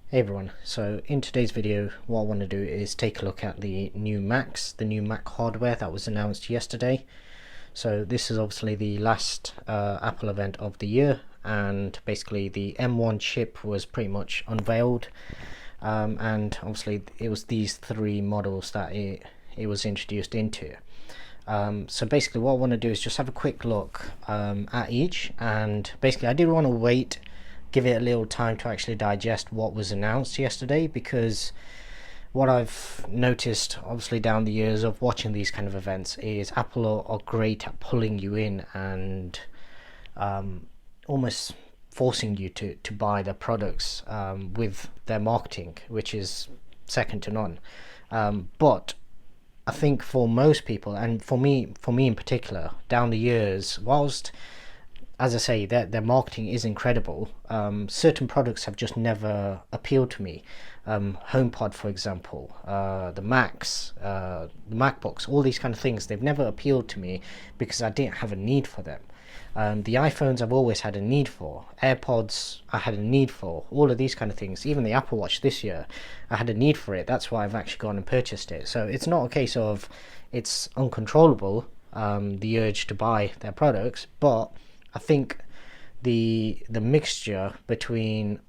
Hey everyone, so in today's video what I want to do is take a look at the new Macs, the new Mac hardware that was announced yesterday. So this is obviously the last Apple event of the year, and basically the M1 chip was pretty much unveiled, and obviously it was these three models that it was introduced into. So basically what I want to do is just have a quick look at each, and basically I did want to wait, give it a little time to actually digest what was announced yesterday, because what I've noticed obviously down the years of watching these kind of events is Apple are great at pulling you in and almost forcing you to buy their products with their marketing, which is second to none. But I think for most people, and for me in particular, down the years, whilst as I say, their marketing is incredible, certain products have just never appealed to me. HomePod, for example, the Macs, the MacBooks, all these kind of things, they've never appealed to me because I didn't have a need for them. The iPhones I've always had a need for. AirPods I had a need for. All of these kind of things. Even the Apple Watch this year, I had a need for it. That's why I've actually gone and purchased it. So it's not a case of it's uncontrollable, the urge to buy their products, but I think the mixture between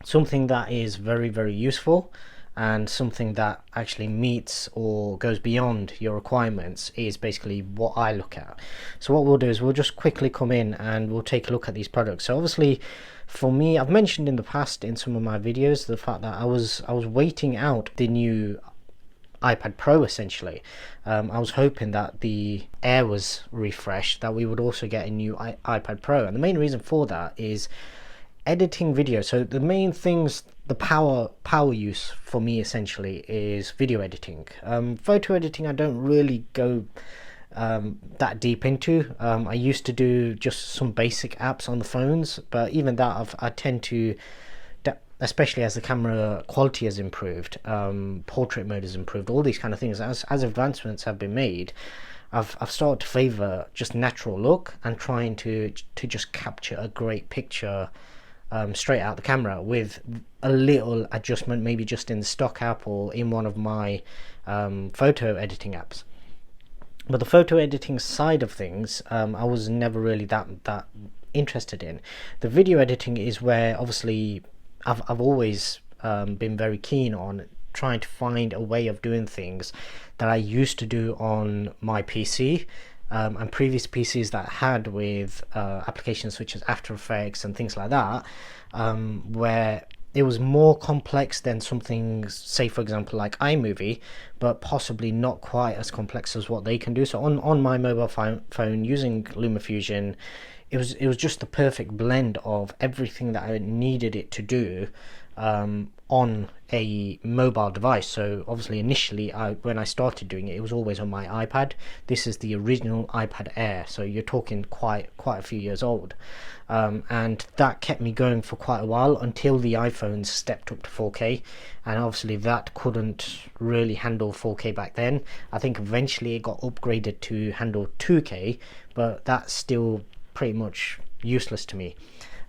something that is very useful and something that actually meets or goes beyond your requirements is basically what I look at. So what we'll do is we'll just quickly come in and we'll take a look at these products. So obviously for me, I've mentioned in the past in some of my videos the fact that I was waiting out the new iPad Pro essentially. I was hoping that the Air was refreshed, that we would also get a new iPad Pro, and the main reason for that is editing video. So the main things, the power use for me essentially is video editing. Photo editing I don't really go that deep into. I used to do just some basic apps on the phones, but even that I tend to, especially as the camera quality has improved, portrait mode has improved, all these kind of things, as advancements have been made, I've started to favor just natural look and trying to just capture a great picture straight out the camera with a little adjustment, maybe just in the stock app or in one of my photo editing apps. But the photo editing side of things, I was never really that interested in. The video editing is where obviously I've always been very keen on trying to find a way of doing things that I used to do on my PC, and previous PCs that I had with applications such as After Effects and things like that, where it was more complex than something, say for example like iMovie, but possibly not quite as complex as what they can do. So on my mobile phone using LumaFusion, it was just the perfect blend of everything that I needed it to do on a mobile device. So obviously initially when I started doing it, it was always on my iPad. This is the original iPad Air, so you're talking quite a few years old, and that kept me going for quite a while until the iPhones stepped up to 4K, and obviously that couldn't really handle 4K back then. I think eventually it got upgraded to handle 2K, but that's still pretty much useless to me.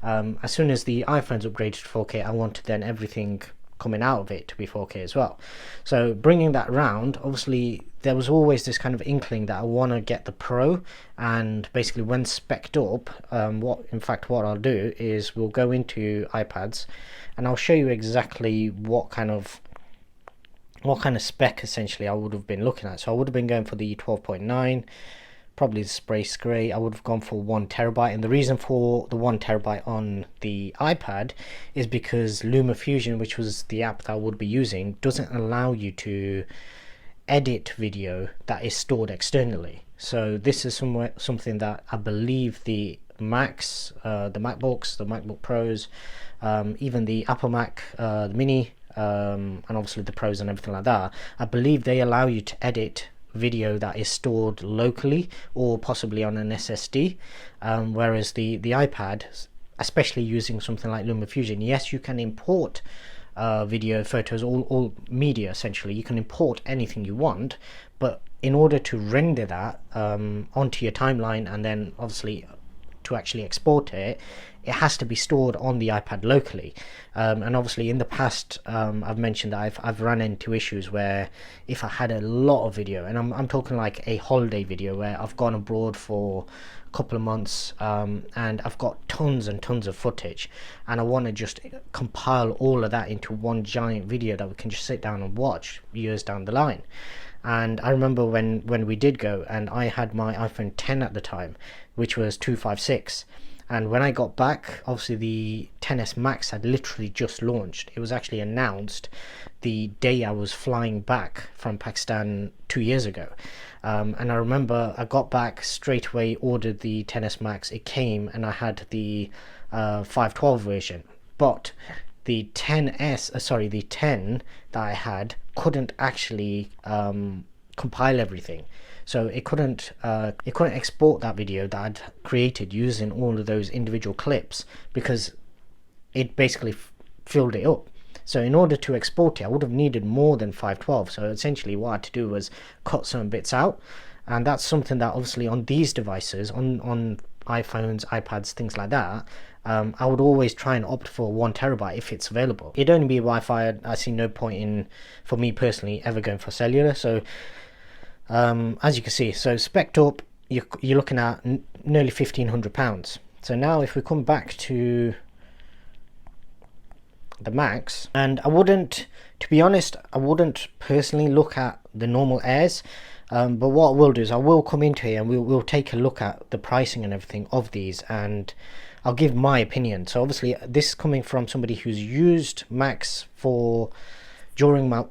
As soon as the iPhones upgraded to 4K, I wanted then everything coming out of it to be 4K as well. So bringing that round, obviously there was always this kind of inkling that I want to get the Pro, and basically when spec'd up, what I'll do is we'll go into iPads and I'll show you exactly what kind of spec essentially I would have been looking at. So I would have been going for the 12.9, probably the Space Gray. I would have gone for 1TB, and the reason for the 1TB on the iPad is because LumaFusion, which was the app that I would be using, doesn't allow you to edit video that is stored externally. So this is something that I believe the Macs, the MacBooks, the MacBook Pros, even the Apple Mac, the Mini, and obviously the Pros and everything like that, I believe they allow you to edit video that is stored locally or possibly on an SSD, whereas the iPad, especially using something like LumaFusion, yes, you can import video, photos, all media essentially. You can import anything you want, but in order to render that onto your timeline and then obviously to actually export it, it has to be stored on the iPad locally. And obviously in the past, I've mentioned that I've run into issues where if I had a lot of video, and I'm talking like a holiday video where I've gone abroad for a couple of months, and I've got tons and tons of footage, and I want to just compile all of that into one giant video that we can just sit down and watch years down the line. And I remember when we did go, and I had my iPhone 10 at the time, which was 256. And when I got back, obviously the 10s Max had literally just launched. It was actually announced the day I was flying back from Pakistan 2 years ago. And I remember I got back straight away, ordered the 10s Max. It came, and I had the 512 version. But the 10s, the 10 that I had couldn't actually compile everything. So it couldn't export that video that I'd created using all of those individual clips, because it basically filled it up. So in order to export it, I would have needed more than 512. So essentially what I had to do was cut some bits out. And that's something that obviously on these devices, on iPhones, iPads, things like that, I would always try and opt for 1 terabyte if it's available. It'd only be Wi-Fi. I see no point in, for me personally, ever going for cellular. So as you can see, so spec'd up, you're looking at nearly £1,500. So now if we come back to the Max, and to be honest, I wouldn't personally look at the normal Airs, but what I will do is I will come into here and we'll take a look at the pricing and everything of these, and I'll give my opinion. So obviously this is coming from somebody who's used Macs during my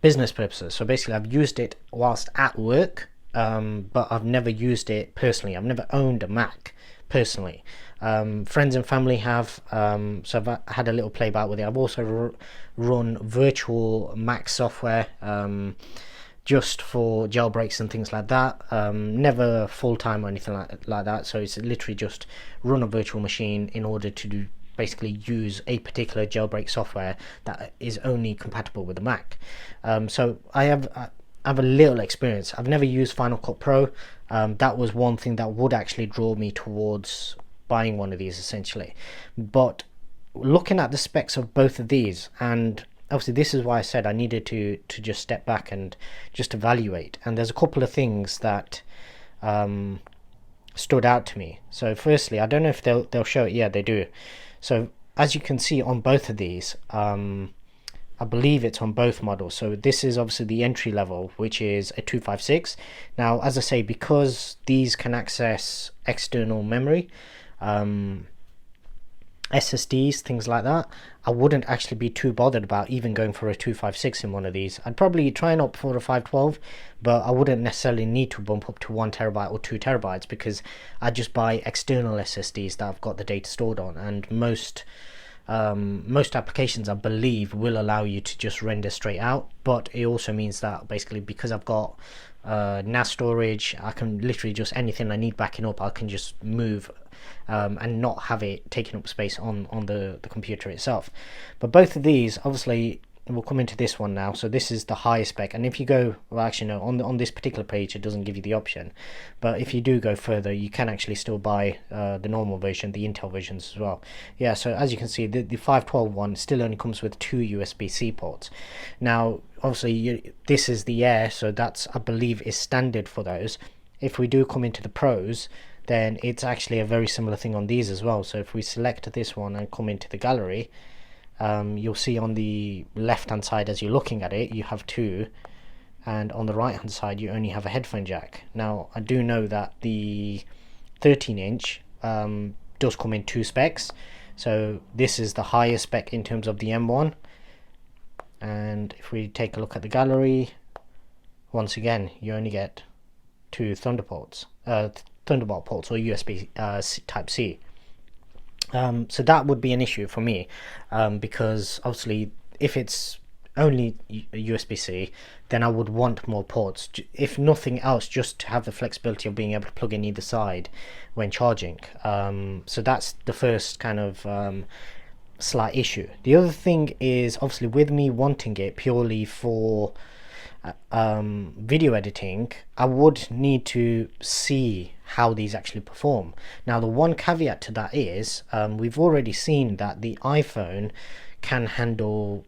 business purposes. So basically I've used it whilst at work, but I've never used it personally. I've never owned a Mac personally. Friends and family have, so I've had a little play about with it. I've also run virtual Mac software just for jailbreaks and things like that, never full-time or anything like that. So it's literally just run a virtual machine in order to basically use a particular jailbreak software that is only compatible with the Mac. So I have a little experience. I've never used Final Cut Pro. That was one thing that would actually draw me towards buying one of these essentially. But looking at the specs of both of these, and obviously this is why I said I needed to just step back and just evaluate, and there's a couple of things that stood out to me. So firstly, I don't know if they'll show it. Yeah, they do. So as you can see on both of these, I believe it's on both models. So this is obviously the entry level, which is a 256. Now, as I say, because these can access external memory, SSDs, things like that, I wouldn't actually be too bothered about even going for a 256 in one of these. I'd probably try and opt for a 512, but I wouldn't necessarily need to bump up to 1 terabyte or 2 terabytes, because I just buy external SSDs that I've got the data stored on, and most applications, I believe, will allow you to just render straight out. But it also means that basically, because I've got NAS storage, I can literally just anything I need backing up, I can just move and not have it taking up space on the computer itself. But both of these, obviously, we'll come into this one now. So this is the highest spec, and if you go, well, actually no, on this particular page it doesn't give you the option, but if you do go further, you can actually still buy the normal version, the Intel versions as well. Yeah, so as you can see, the 512 one still only comes with 2 USB-C ports. Now obviously this is the Air, so that's, I believe, is standard for those. If we do come into the Pros, then it's actually a very similar thing on these as well. So if we select this one and come into the gallery, you'll see on the left hand side, as you're looking at it, you have 2, and on the right hand side you only have a headphone jack. Now I do know that the 13-inch does come in 2 specs, so this is the highest spec in terms of the M1. And if we take a look at the gallery, once again you only get 2 Thunderbolt ports or USB type C. So that would be an issue for me, because obviously if it's only USB-C, then I would want more ports, if nothing else, just to have the flexibility of being able to plug in either side when charging. So that's the first kind of slight issue. The other thing is, obviously, with me wanting it purely for video editing, I would need to see how these actually perform. Now, the one caveat to that is we've already seen that the iPhone can handle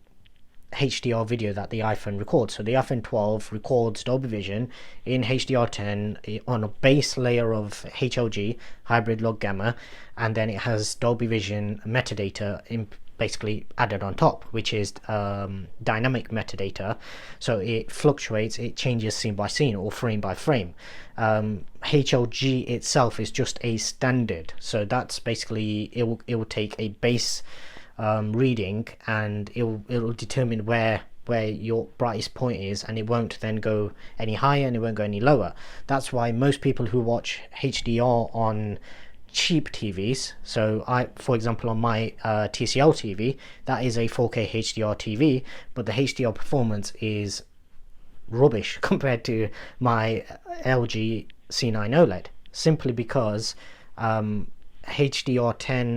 HDR video that the iPhone records. So the iPhone 12 records Dolby Vision in HDR10 on a base layer of HLG, hybrid log gamma, and then it has Dolby Vision metadata basically added on top, which is dynamic metadata. So it fluctuates, it changes scene by scene or frame by frame. HLG itself is just a standard, so that's basically it will take a base reading, and it'll determine where your brightest point is, and it won't then go any higher and it won't go any lower. That's why most people who watch HDR on cheap TVs, so for example on my TCL TV, that is a 4K HDR TV, but the HDR performance is rubbish compared to my LG C9 OLED, simply because HDR10,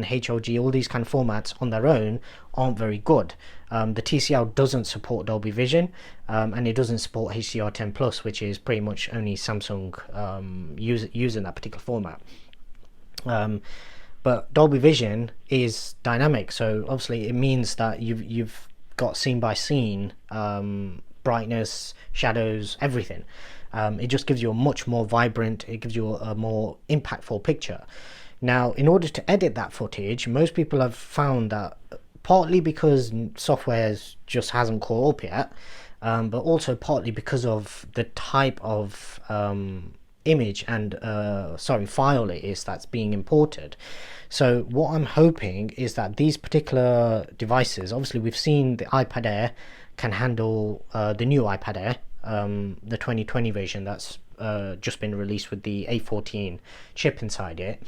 HLG, all these kind of formats on their own aren't very good. The TCL doesn't support Dolby Vision, and it doesn't support HDR10 Plus, which is pretty much only Samsung using that particular format. But Dolby Vision is dynamic, so obviously it means that you've got scene by scene brightness, shadows, everything. It just gives you a much more vibrant, it gives you a more impactful picture. Now, in order to edit that footage, most people have found that partly because software just hasn't caught up yet, but also partly because of the type of image and file it is that's being imported. So what I'm hoping is that these particular devices, obviously we've seen the iPad Air can handle the new iPad Air, the 2020 version that's just been released with the A14 chip inside it.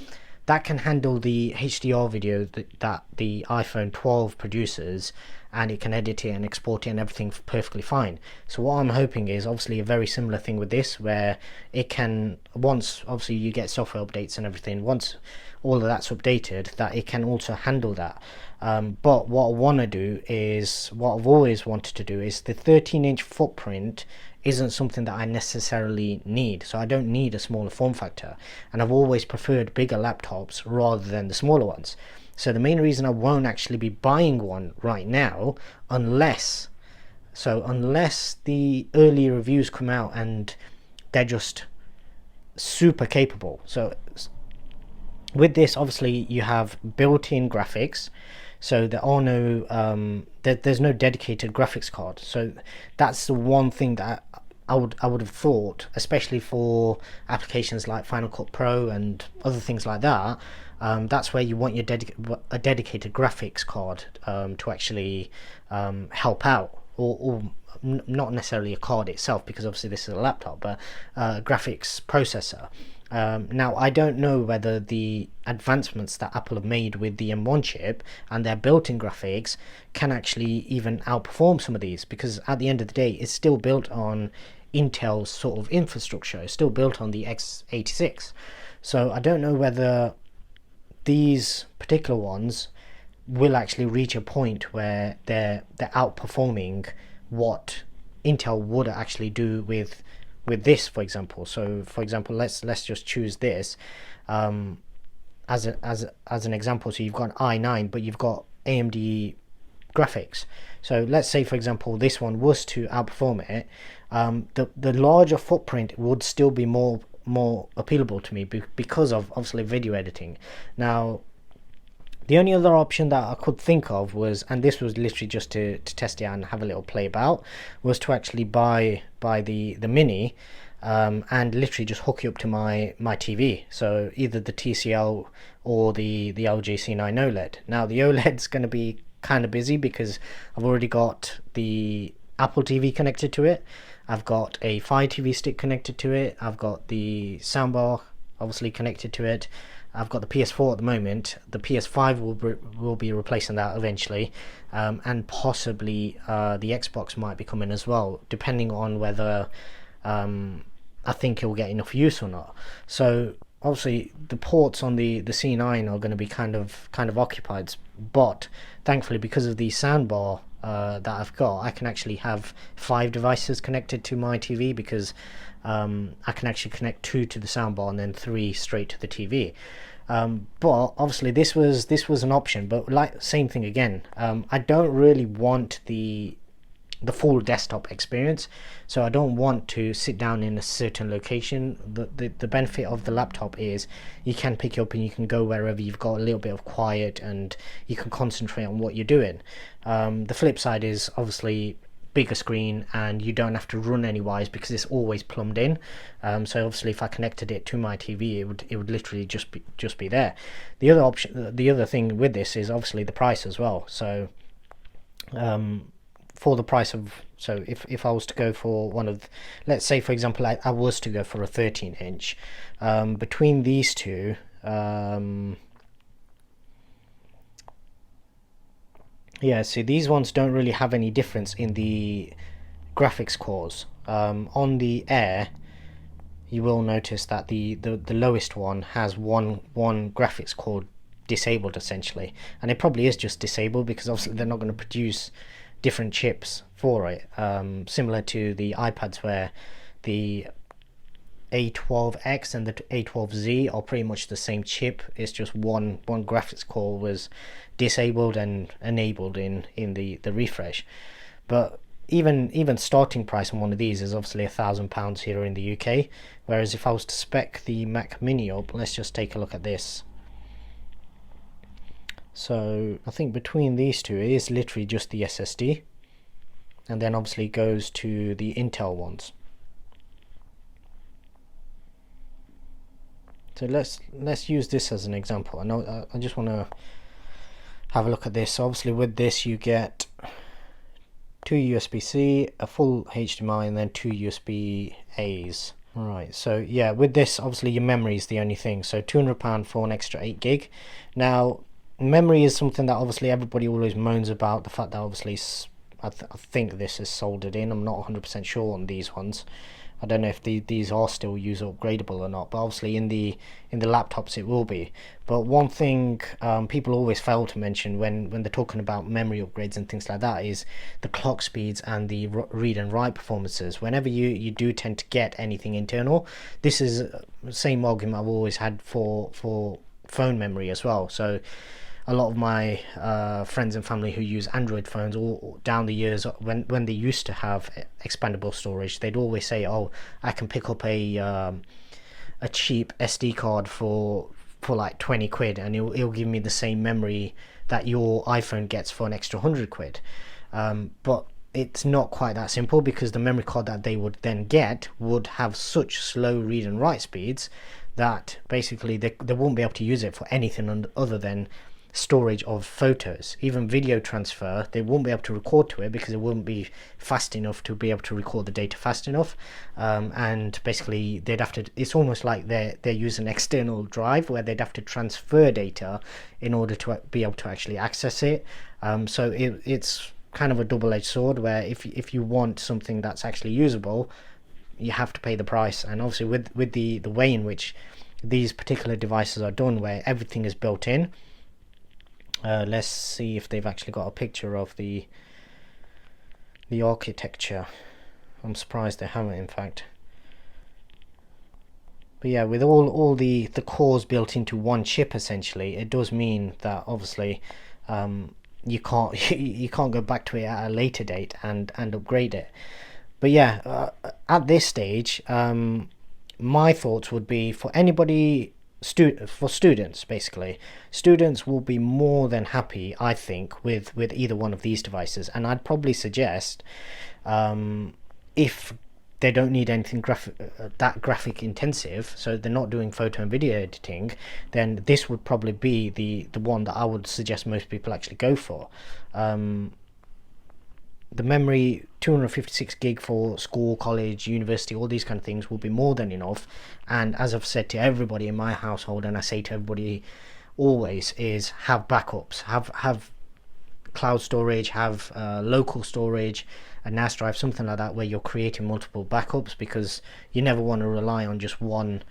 That can handle the HDR video that the iPhone 12 produces, and it can edit it and export it and everything perfectly fine. So what I'm hoping is obviously a very similar thing with this, where it can, once obviously you get software updates and everything, once all of that's updated, that it can also handle that. But what I want to do is, what I've always wanted to do is, the 13-inch footprint isn't something that I necessarily need, so I don't need a smaller form factor, and I've always preferred bigger laptops rather than the smaller ones. So the main reason I won't actually be buying one right now, unless the early reviews come out and they're just super capable. So with this, obviously you have built-in graphics, so there are no there's no dedicated graphics card. So that's the one thing that I would have thought, especially for applications like Final Cut Pro and other things like that. That's where you want your a dedicated graphics card to actually help out, or not necessarily a card itself, because obviously this is a laptop, but a graphics processor. Now, I don't know whether the advancements that Apple have made with the M1 chip and their built-in graphics can actually even outperform some of these, because at the end of the day, it's still built on Intel's sort of infrastructure. It's still built on the x86. So I don't know whether these particular ones will actually reach a point where they're outperforming what Intel would actually do with this, for example. So for example, let's just choose this as an example. So you've got an i9, but you've got AMD graphics. So let's say, for example, this one was to outperform it. The larger footprint would still be more appealable to me because of obviously video editing. Now, the only other option that I could think of was, and this was literally just to test it and have a little play about, was to actually buy the Mini and literally just hook it up to my TV. So either the TCL or the LG C9 OLED. Now the OLED's going to be kind of busy because I've already got the Apple TV connected to it. I've got a Fire TV stick connected to it. I've got the soundbar obviously connected to it. I've got the PS4 at the moment. The PS5 will be replacing that eventually, and possibly the Xbox might be coming as well, depending on whether I think it will get enough use or not. So obviously the ports on the C9 are going to be kind of occupied, but thankfully because of the soundbar that I've got, I can actually have 5 devices connected to my TV, because I can actually connect 2 to the soundbar and then 3 straight to the TV. But obviously this was an option, but like same thing again. I don't really want the full desktop experience, so I don't want to sit down in a certain location. The benefit of the laptop is you can pick it up and you can go wherever you've got a little bit of quiet and you can concentrate on what you're doing. The flip side is obviously bigger screen, and you don't have to run any wires because it's always plumbed in. So obviously if I connected it to my TV, it would literally just be there. The other thing with this is obviously the price as well. So for the price of, so if I was to go for one of, let's say for example I was to go for a 13-inch, between these two, yeah, see, these ones don't really have any difference in the graphics cores. On the Air, you will notice that the lowest one has one graphics core disabled essentially, and it probably is just disabled because obviously they're not going to produce different chips for it, similar to the iPads where the A12X and the A12Z are pretty much the same chip. It's just one graphics core was disabled and enabled in the refresh. But even starting price on one of these is obviously £1,000 here in the UK, whereas if I was to spec the Mac Mini up, let's just take a look at this. So I think between these two it is literally just the SSD, and then obviously goes to the Intel ones. So let's use this as an example. I just want to have a look at this. So obviously with this you get 2 USB-C, a full HDMI, and then 2 USB-As. Right, so yeah, with this obviously your memory is the only thing. So £200 for an extra 8 gig. Now memory is something that obviously everybody always moans about, the fact that obviously I think this is soldered in. I'm not 100% sure on these ones. I don't know if these are still user upgradable or not, but obviously in the laptops it will be. But one thing people always fail to mention when they're talking about memory upgrades and things like that is the clock speeds and the read and write performances. Whenever you do tend to get anything internal, this is the same argument I've always had for phone memory as well. So a lot of my friends and family who use Android phones all down the years, when they used to have expandable storage, they'd always say, oh, I can pick up a cheap SD card for like 20 quid and it'll give me the same memory that your iPhone gets for an extra 100 quid. But it's not quite that simple, because the memory card that they would then get would have such slow read and write speeds that basically they won't be able to use it for anything other than storage of photos. Even video transfer, they won't be able to record to it because it won't be fast enough to be able to record the data fast enough. And basically they'd have to, it's almost like they're using an external drive where they'd have to transfer data in order to be able to actually access it. So it's kind of a double-edged sword, where if you want something that's actually usable, you have to pay the price. And obviously with the way in which these particular devices are done, where everything is built in, let's see if they've actually got a picture of the architecture. I'm surprised they haven't, in fact. But yeah, with all the cores built into one chip, essentially, it does mean that obviously you can't go back to it at a later date and upgrade it. But yeah, at this stage, my thoughts would be for anybody. For students, basically, students will be more than happy, I think, with either one of these devices. And I'd probably suggest, if they don't need anything that graphic intensive, so they're not doing photo and video editing, then this would probably be the one that I would suggest most people actually go for. The memory, 256 gig for school, college, university, all these kind of things will be more than enough. And as I've said to everybody in my household, and I say to everybody always, is have backups, have cloud storage, have local storage, a NAS drive, something like that, where you're creating multiple backups, because you never want to rely on just one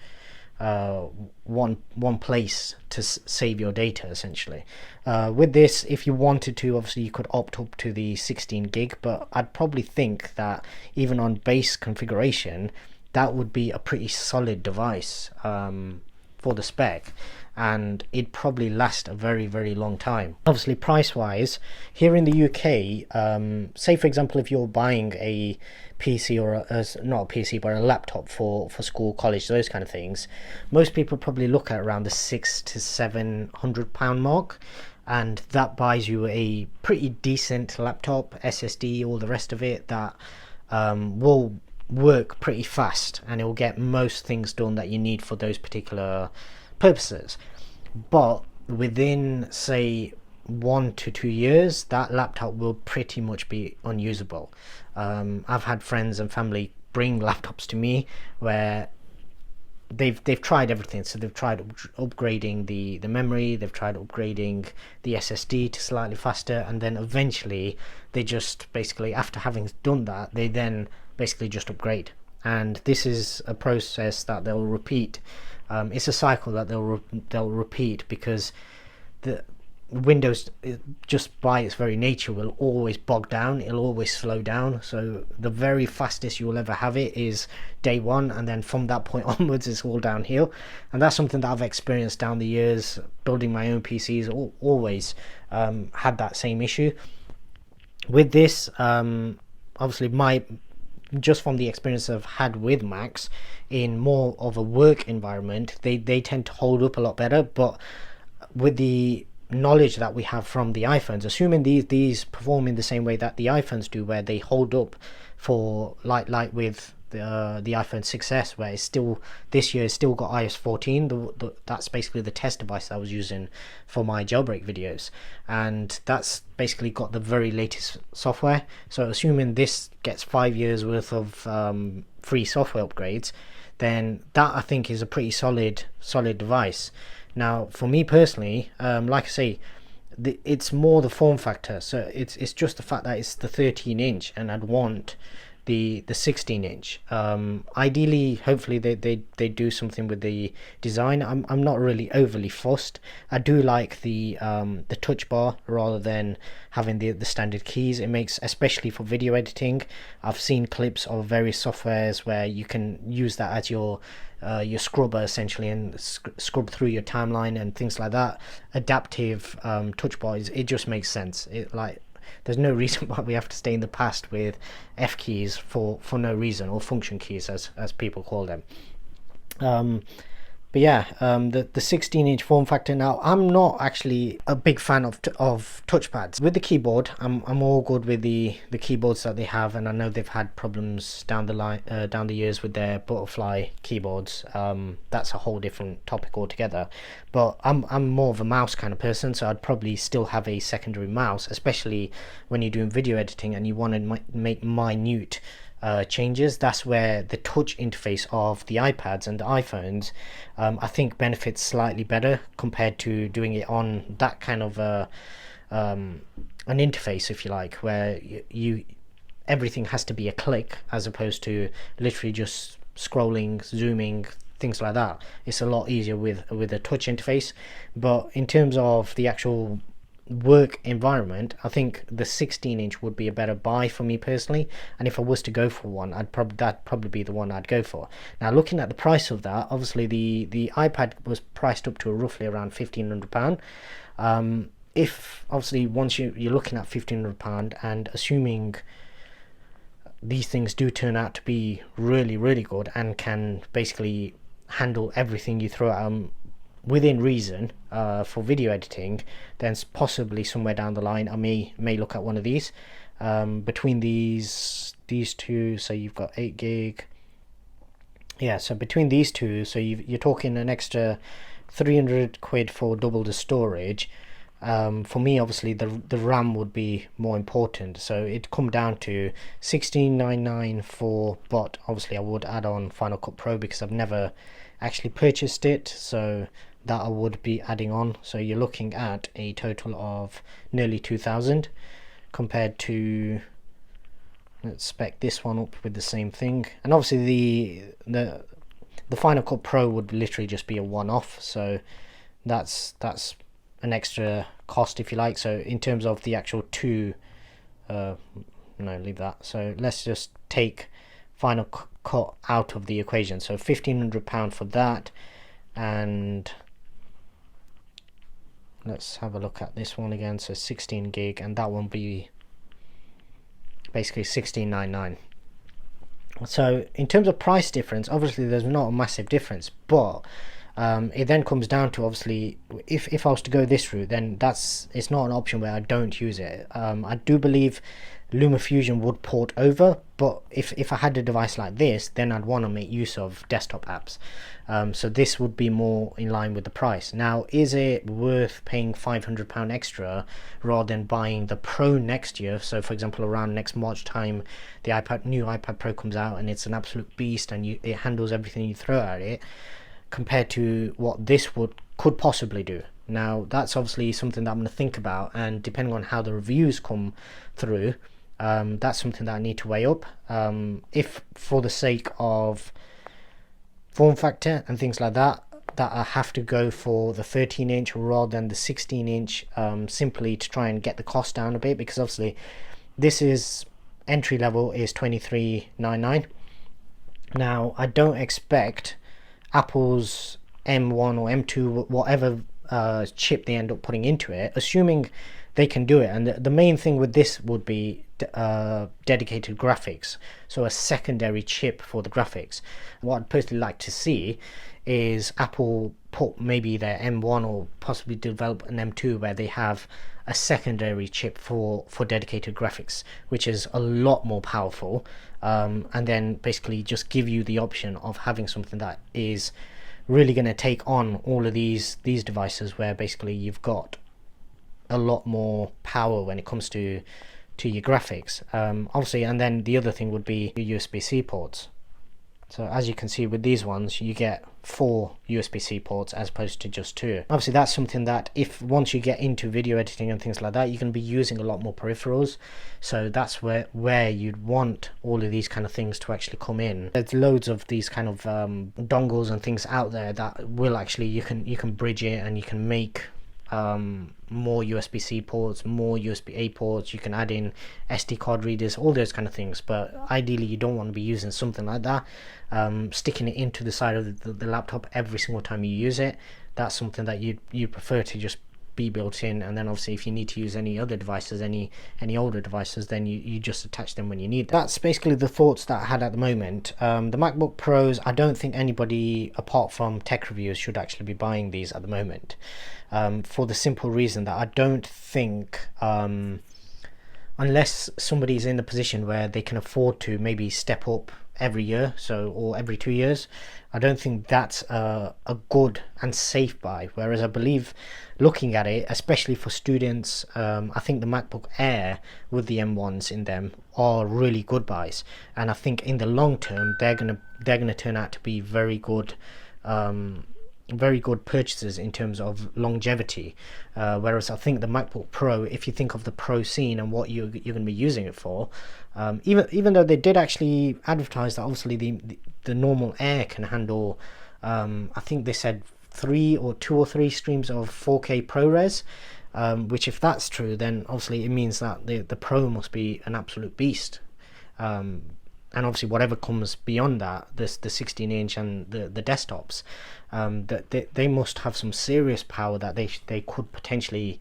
one place to save your data essentially. With this, if you wanted to, obviously you could opt up to the 16 gig, but I'd probably think that even on base configuration, that would be a pretty solid device for the spec, and it'd probably last a very, very long time. Obviously, price wise, here in the UK, say for example, if you're buying a PC or not a PC but a laptop for school, college, those kind of things, most people probably look at around the £600 to £700 mark, and that buys you a pretty decent laptop, SSD, all the rest of it, that will work pretty fast, and it will get most things done that you need for those particular purposes. But within, say, 1 to 2 years, that laptop will pretty much be unusable. I've had friends and family bring laptops to me where they've tried everything. So they've tried upgrading the memory, they've tried upgrading the SSD to slightly faster, and then eventually they just basically, after having done that, they then basically just upgrade. And this is a process that they'll repeat. It's a cycle that they'll repeat, because the Windows, just by its very nature, will always bog down, it'll always slow down. So the very fastest you will ever have it is day one, and then from that point onwards it's all downhill. And that's something that I've experienced down the years building my own PCs. Always had that same issue. With this, obviously just from the experience I've had with Macs in more of a work environment, they tend to hold up a lot better. But with the knowledge that we have from the iPhones, assuming these perform in the same way that the iPhones do, where they hold up for like with the iPhone 6s, where it's still, this year it's still got iOS 14. That's basically the test device that I was using for my jailbreak videos, and that's basically got the very latest software. So assuming this gets 5 years worth of free software upgrades, then that I think is a pretty solid device. Now for me personally, like I say, it's more the form factor. So it's just the fact that it's the 13-inch, and I'd want the 16-inch. Ideally, hopefully they do something with the design. I'm not really overly fussed. I do like the touch bar rather than having the standard keys. It makes, especially for video editing, I've seen clips of various softwares where you can use that as your scrubber essentially, and scrub through your timeline and things like that. Adaptive touch bars, it just makes sense. There's no reason why we have to stay in the past with F keys for no reason, or function keys as people call them. But yeah, the 16-inch form factor. Now, I'm not actually a big fan of touchpads. With the keyboard, I'm all good with the keyboards that they have, and I know they've had problems down the years with their butterfly keyboards. That's a whole different topic altogether. But I'm more of a mouse kind of person, so I'd probably still have a secondary mouse, especially when you're doing video editing and you want to make minute changes. That's where the touch interface of the iPads and the iPhones, I think, benefits slightly better compared to doing it on that kind of an interface, if you like, where you everything has to be a click as opposed to literally just scrolling, zooming, things like that. It's a lot easier with a touch interface. But in terms of the actual work environment, I think the 16-inch would be a better buy for me personally, and if I was to go for one, that'd probably be the one I'd go for. Now, looking at the price of that, obviously the iPad was priced up to roughly around £1,500. If obviously once you're looking at £1,500, and assuming these things do turn out to be really, really good and can basically handle everything you throw at them within reason for video editing, then possibly somewhere down the line I may look at one of these. Between these two, so you've got 8 gig. Yeah, so between these two, so you're talking an extra £300 for double the storage. For me, obviously the RAM would be more important, so it'd come down to $16.99 for, but obviously I would add on Final Cut Pro because I've never actually purchased it, so that I would be adding on. So you're looking at a total of nearly 2,000 compared to, let's spec this one up with the same thing. And obviously the The Final Cut Pro would literally just be a one-off, so that's an extra cost, if you like. So in terms of the actual two, no, leave that. So let's just take Final Cut out of the equation. So £1,500 for that, and let's have a look at this one again. So 16 gig, and that one be basically $16.99. So in terms of price difference, obviously there's not a massive difference, but it then comes down to, obviously, if I was to go this route, then it's not an option where I don't use it. I do believe LumaFusion would port over, but if I had a device like this, then I'd want to make use of desktop apps. So this would be more in line with the price. Now, is it worth paying £500 extra rather than buying the Pro next year? So for example, around next March time, the new iPad Pro comes out and it's an absolute beast, and it handles everything you throw at it, compared to what this could possibly do. Now, that's obviously something that I'm going to think about, and depending on how the reviews come through, that's something that I need to weigh up. If for the sake of form factor and things like that, I have to go for the 13-inch rather than the 16-inch, simply to try and get the cost down a bit, because obviously this is entry level is $23.99. Now, I don't expect Apple's M1 or M2, whatever chip they end up putting into it, assuming they can do it. And the main thing with this would be dedicated graphics, so a secondary chip for the graphics. What I'd personally like to see is Apple put maybe their M1, or possibly develop an M2 where they have a secondary chip for dedicated graphics, which is a lot more powerful, and then basically just give you the option of having something that is really going to take on all of these devices, where basically you've got a lot more power when it comes to your graphics, obviously. And then the other thing would be your USB-C ports. So as you can see with these ones, you get 4 USB-C ports as opposed to just 2. Obviously that's something that, if once you get into video editing and things like that, you're going to be using a lot more peripherals, so that's where you'd want all of these kind of things to actually come in. There's loads of these kind of dongles and things out there that will actually, you can bridge it, and you can make more USB-C ports, more USB-A ports. You can add in SD card readers, all those kind of things, but ideally you don't want to be using something like that, sticking it into the side of the laptop every single time you use it. That's something that you prefer to just be built in, and then obviously if you need to use any other devices, any older devices, then you just attach them when you need them. That's basically the thoughts that I had at the moment. The MacBook Pros, I don't think anybody apart from tech reviewers should actually be buying these at the moment, for the simple reason that I don't think, unless somebody's in the position where they can afford to maybe step up every year, or every 2 years, I don't think that's a good and safe buy. Whereas I believe, looking at it, especially for students, I think the MacBook Air with the M1s in them are really good buys, and I think in the long term they're gonna turn out to be very good purchases in terms of longevity. Whereas I think the MacBook Pro, if you think of the Pro scene and what you're going to be using it for, even though they did actually advertise that obviously the normal Air can handle, I think they said 2 or 3 streams of 4K ProRes, which, if that's true, then obviously it means that the Pro must be an absolute beast. And obviously whatever comes beyond that, the 16-inch and the desktops, that they must have some serious power that they could potentially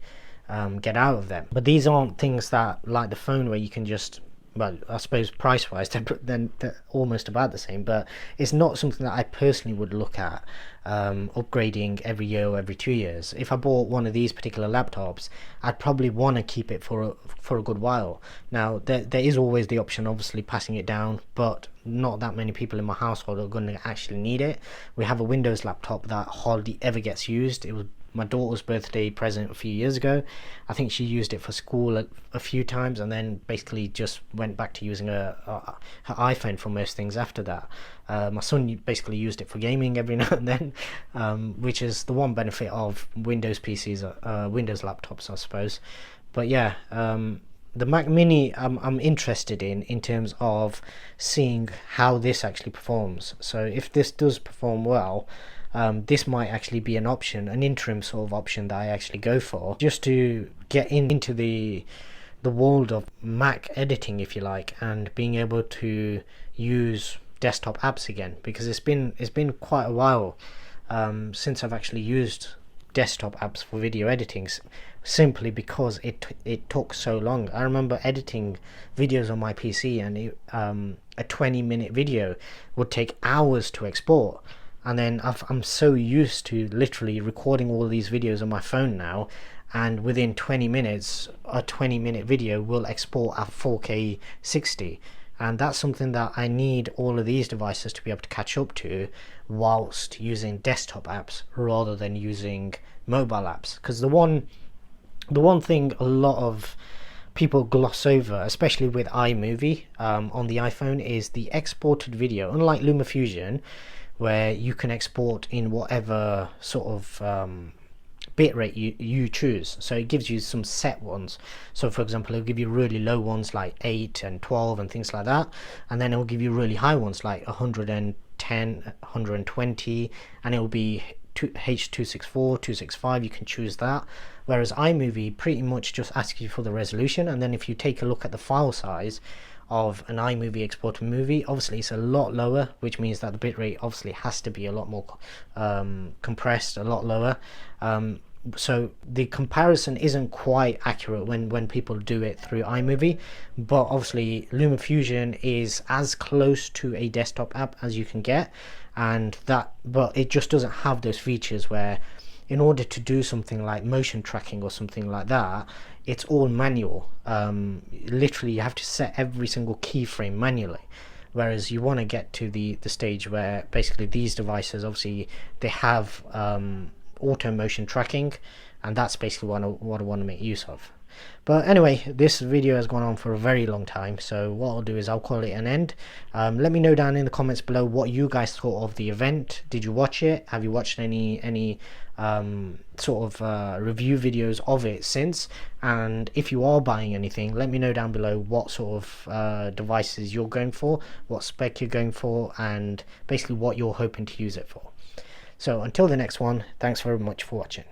get out of them. But these aren't things that, like the phone, where you can just, well, I suppose price wise they're almost about the same, but it's not something that I personally would look at upgrading every year or every 2 years. If I bought one of these particular laptops, I'd probably want to keep it for a good while. Now there is always the option, obviously, passing it down, but not that many people in my household are going to actually need it. We have a Windows laptop that hardly ever gets used. It was my daughter's birthday present a few years ago. I think she used it for school a few times, and then basically just went back to using her iPhone for most things after that. My son basically used it for gaming every now and then, which is the one benefit of Windows PCs, Windows laptops, I suppose. But yeah, the Mac Mini I'm interested in terms of seeing how this actually performs. So if this does perform well, this might actually be an option, an interim sort of option that I actually go for, just to get into the world of Mac editing, if you like, and being able to use desktop apps again, because it's been quite a while since I've actually used desktop apps for video editing, simply because it took so long. I remember editing videos on my PC, and a 20-minute video would take hours to export. And then I'm so used to literally recording all these videos on my phone now, and within 20 minutes a 20-minute video will export at 4K 60, and that's something that I need all of these devices to be able to catch up to whilst using desktop apps rather than using mobile apps. Because the one thing a lot of people gloss over, especially with iMovie on the iPhone, is the exported video. Unlike LumaFusion, where you can export in whatever sort of bitrate you choose, so it gives you some set ones. So for example, it'll give you really low ones like 8 and 12 and things like that, and then it'll give you really high ones like 110, 120, and it'll be H264, 265. You can choose that, whereas iMovie pretty much just asks you for the resolution. And then if you take a look at the file size of an iMovie exported movie, obviously it's a lot lower, which means that the bitrate obviously has to be a lot more compressed, a lot lower. So the comparison isn't quite accurate when people do it through iMovie, but obviously LumaFusion is as close to a desktop app as you can get, but it just doesn't have those features where, in order to do something like motion tracking or something like that, it's all manual. Literally you have to set every single keyframe manually, whereas you want to get to the stage where basically these devices, obviously they have auto motion tracking, and that's basically what I want to make use of. But anyway, this video has gone on for a very long time, so what I'll do is I'll call it an end. Let me know down in the comments below what you guys thought of the event. Did you watch it? Have you watched any sort of review videos of it since? And if you are buying anything, let me know down below what sort of devices you're going for, what spec you're going for, and basically what you're hoping to use it for. So until the next one, thanks very much for watching.